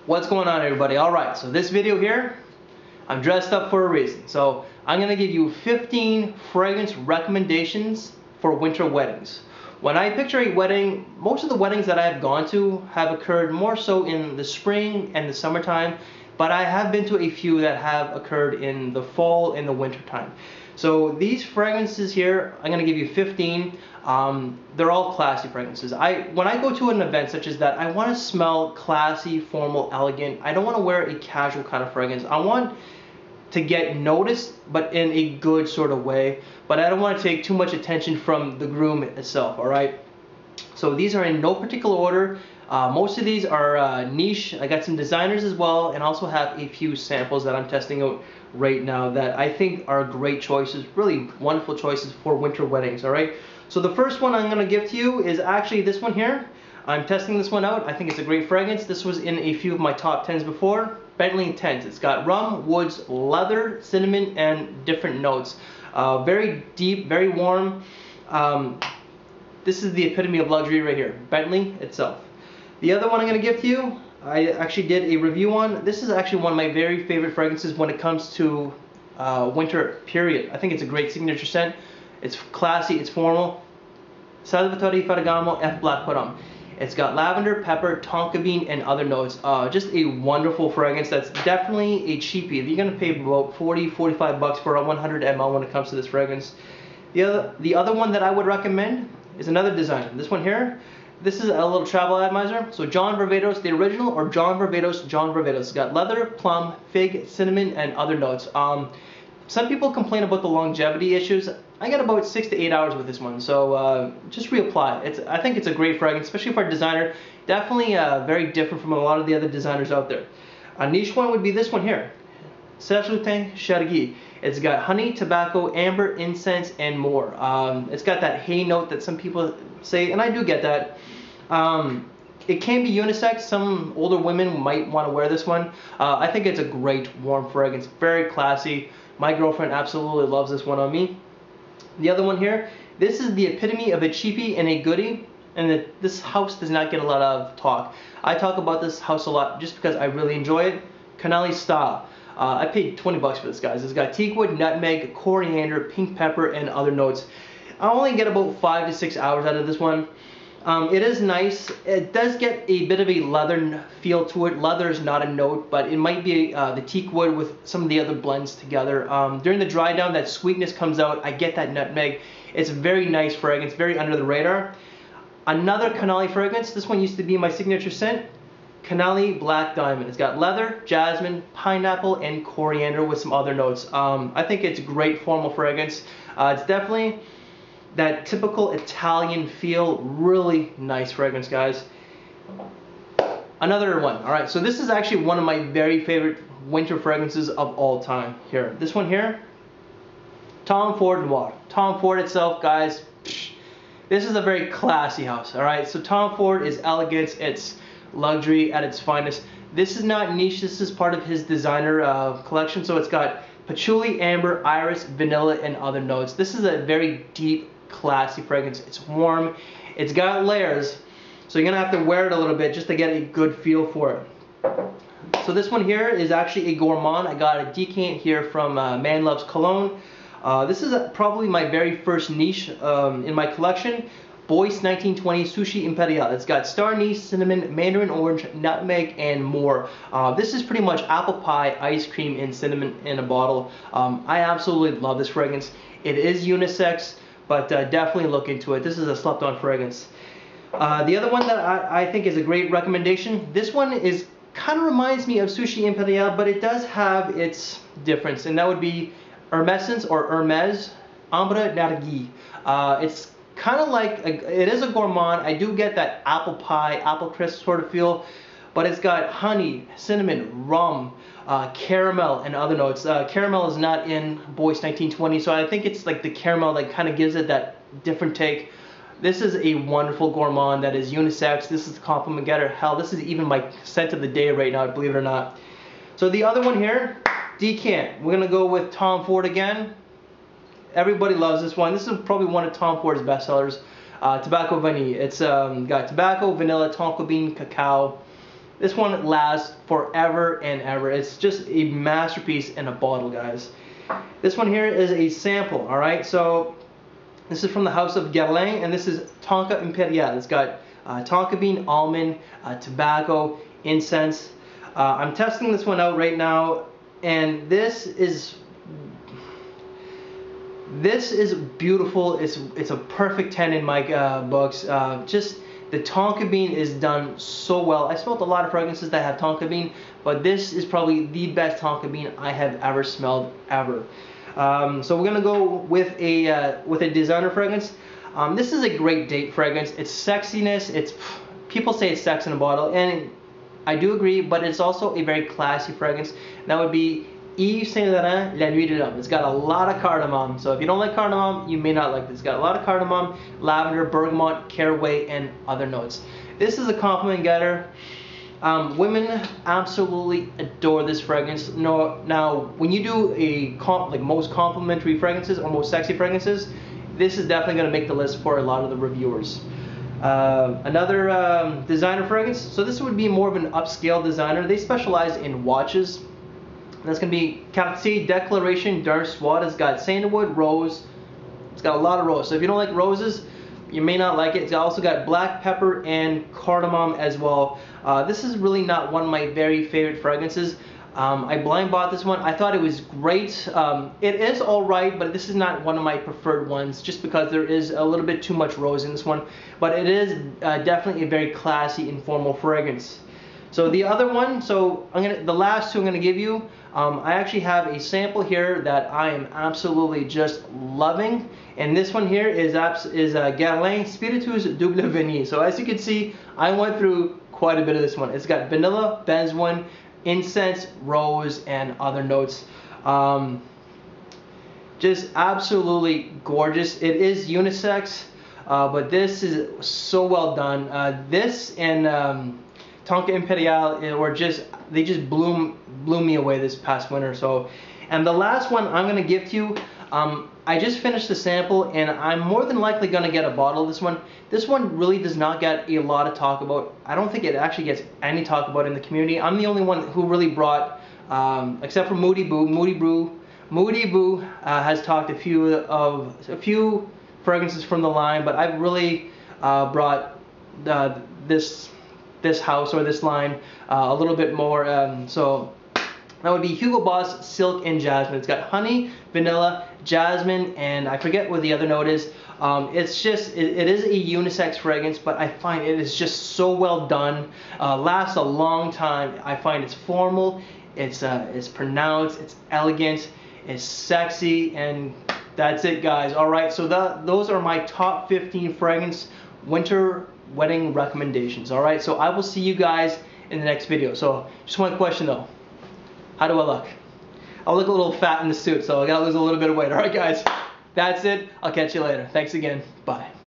What's going on, everybody? Alright, so this video here, I'm dressed up for a reason. So I'm going to give you 15 fragrance recommendations for winter weddings. When I picture a wedding, most of the weddings that I've gone to have occurred more so in the spring and the summertime, but I have been to a few that have occurred in the fall and the winter time. So these fragrances here, I'm going to give you 15. They're all classy fragrances. When I go to an event such as that, I want to smell classy, formal, elegant. I don't want to wear a casual kind of fragrance. I want to get noticed, but in a good sort of way. But I don't want to take too much attention from the groom itself, alright? So these are in no particular order. Most of these are niche. I got some designers as well, and also have a few samples that I'm testing out right now that I think are great choices, really wonderful choices for winter weddings, alright? So the first one I'm going to give to you is actually this one here. I'm testing this one out. I think it's a great fragrance. This was in a few of my top 10s before. Bentley Intense. It's got rum, woods, leather, cinnamon, and different notes. Very deep, very warm. This is the epitome of luxury right here. Bentley itself. The other one I'm going to give to you, I actually did a review on. This is actually one of my very favorite fragrances when it comes to winter period. I think it's a great signature scent. It's classy, it's formal. Salvatore Ferragamo F Black Param. It's got lavender, pepper, tonka bean, and other notes. Just a wonderful fragrance that's definitely a cheapie. You're going to pay about 40-45 bucks for a 100 ml when it comes to this fragrance. The other one that I would recommend is another designer. This one here. This is a little travel atomizer. So John Varvatos, the original, or John Varvatos, John Varvatos. It's got leather, plum, fig, cinnamon, and other notes. Some people complain about the longevity issues. I got about 6 to 8 hours with this one, so just reapply. I think it's a great fragrance, especially for a designer. Definitely very different from a lot of the other designers out there. A niche one would be this one here, Serge-Lutens Chergui. It's got honey, tobacco, amber, incense, and more. It's got that hay note that some people say, and I do get that. It can be unisex. Some older women might want to wear this one. I think it's a great warm fragrance, very classy. My girlfriend absolutely loves this one on me. The other one here, this is the epitome of a cheapie and a goodie, and this house does not get a lot of talk. I talk about this house a lot just because I really enjoy it. Canali Style. I paid 20 bucks for this, guys. It's got teakwood, nutmeg, coriander, pink pepper, and other notes. I only get about 5 to 6 hours out of this one. It is nice. It does get a bit of a leather feel to it. Leather is not a note, but it might be the teak wood with some of the other blends together. During the dry down, that sweetness comes out. I get that nutmeg. It's a very nice fragrance, very under the radar. Another Canali fragrance. This one used to be my signature scent. Canali Black Diamond. It's got leather, jasmine, pineapple, and coriander with some other notes. I think it's a great formal fragrance. It's definitely that typical Italian feel. Really nice fragrance, guys. Another one. Alright, so this is actually one of my very favorite winter fragrances of all time. Here, this one here, Tom Ford Noir. Tom Ford itself, guys, this is a very classy house. Alright, so Tom Ford is elegance, it's luxury at its finest. This is not niche, this is part of his designer collection. So it's got patchouli, amber, iris, vanilla, and other notes. This is a very deep, classy fragrance. It's warm, it's got layers, so you're gonna have to wear it a little bit just to get a good feel for it. So this one here is actually a gourmand. I got a decant here from Man Loves Cologne. This is probably my very first niche in my collection. Boyce 1920 Sushi Imperial. It's got star anise, cinnamon, mandarin orange, nutmeg, and more. This is pretty much apple pie, ice cream, and cinnamon in a bottle. I absolutely love this fragrance. It is unisex, but definitely look into it. This is a slept-on fragrance. The other one that I think is a great recommendation, this one is kind of reminds me of Sushi Imperial, but it does have its difference, and that would be Hermescence or Hermes Ambre d'Argy. It's kind of like, it is a gourmand. I do get that apple pie, apple crisp sort of feel, but it's got honey, cinnamon, rum, caramel, and other notes. Caramel is not in Boyce 1920, so I think it's like the caramel that kind of gives it that different take. This is a wonderful gourmand that is unisex. This is the compliment getter. Hell, this is even my scent of the day right now, believe it or not. So the other one here, Decant. We're going to go with Tom Ford again. Everybody loves this one. This is probably one of Tom Ford's best sellers. Tobacco Vanille. It's got tobacco, vanilla, tonka bean, cacao. This one lasts forever and ever. It's just a masterpiece in a bottle, guys. This one here is a sample, alright? So this is from the House of Guerlain, and this is Tonka Imperial. It's got tonka bean, almond, tobacco, incense. I'm testing this one out right now, and this is beautiful. It's a perfect 10 in my books. Just the tonka bean is done so well. I smelled a lot of fragrances that have tonka bean, but this is probably the best tonka bean I have ever smelled ever. So we're gonna go with a designer fragrance. This is a great date fragrance. It's sexiness. People say it's sex in a bottle, and I do agree, but it's also a very classy fragrance. That would be Yves Saint Laurent La Nuit de l'Homme. It's got a lot of cardamom, so if you don't like cardamom, you may not like this. It's got a lot of cardamom, lavender, bergamot, caraway, and other notes. This is a compliment getter. Women absolutely adore this fragrance. Now, when you do most complimentary fragrances or most sexy fragrances, this is definitely going to make the list for a lot of the reviewers. Another designer fragrance. So this would be more of an upscale designer. They specialize in watches. That's going to be Cartier Declaration d'Arstois. It's got sandalwood, rose. It's got a lot of rose. So if you don't like roses, you may not like it. It's also got black pepper and cardamom as well. This is really not one of my very favorite fragrances. I blind bought this one. I thought it was great. It is alright, but this is not one of my preferred ones just because there is a little bit too much rose in this one. But it is definitely a very classy, informal fragrance. So the other one, the last two I'm gonna give you. I actually have a sample here that I am absolutely just loving, and this one here is Guerlain Spiritueuse Double Vanille. So as you can see, I went through quite a bit of this one. It's got vanilla, benzoin, incense, rose, and other notes. Just absolutely gorgeous. It is unisex, but this is so well done. This and Tonka Imperial they just blew me away this past winter. So, and the last one I'm gonna give to you, I just finished the sample, and I'm more than likely gonna get a bottle of this one. This one really does not get a lot of talk about. I don't think it actually gets any talk about in the community. I'm the only one who really brought, except for Moody Boo. Moody Boo has talked a few fragrances from the line, but I've really brought this house or this line a little bit more. So that would be Hugo Boss Silk and Jasmine. It's got honey, vanilla, jasmine, and I forget what the other note is. It's just, it is a unisex fragrance, but I find it is just so well done. Lasts a long time. I find it's formal, it's pronounced, it's elegant, it's sexy, and that's it, guys. Alright, so those are my top 15 fragrance winter wedding recommendations. Alright, so I will see you guys in the next video. So just one question though, how do I look? I look a little fat in the suit, so I gotta lose a little bit of weight. Alright guys, that's it. I'll catch you later. Thanks again. Bye.